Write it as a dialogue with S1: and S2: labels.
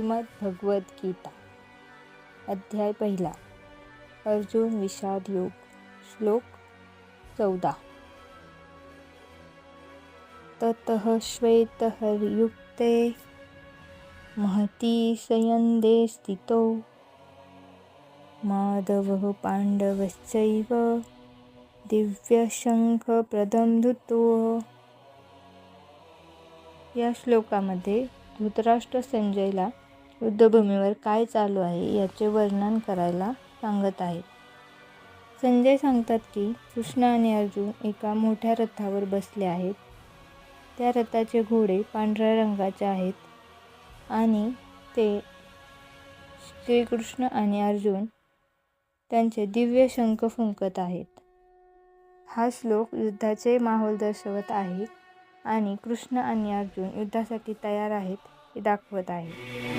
S1: श्रीमद् भगवद्गीता अध्याय 1 अर्जुन विषाद योग श्लोक 14 ततः श्वेतहर्युक्ते महती सयन्दे स्थितो माधवः पाण्डवश्चैव दिव्यशंखप्रदं धृत्वा। या श्लोकामध्ये धृतराष्ट्र संजयला युद्धभूमीवर काय चालू आहे याचे वर्णन करायला सांगत आहेत. संजय सांगतात की कृष्ण आणि अर्जुन एका मोठ्या रथावर बसले आहेत. त्या रथाचे घोडे पांढऱ्या रंगाचे आहेत आणि ते श्रीकृष्ण आणि अर्जुन त्यांचे दिव्य शंख फुंकत आहेत. हा श्लोक युद्धाचे माहोल दर्शवत आहे आणि कृष्ण आणि अर्जुन युद्धासाठी तयार आहेत हे दाखवत आहे.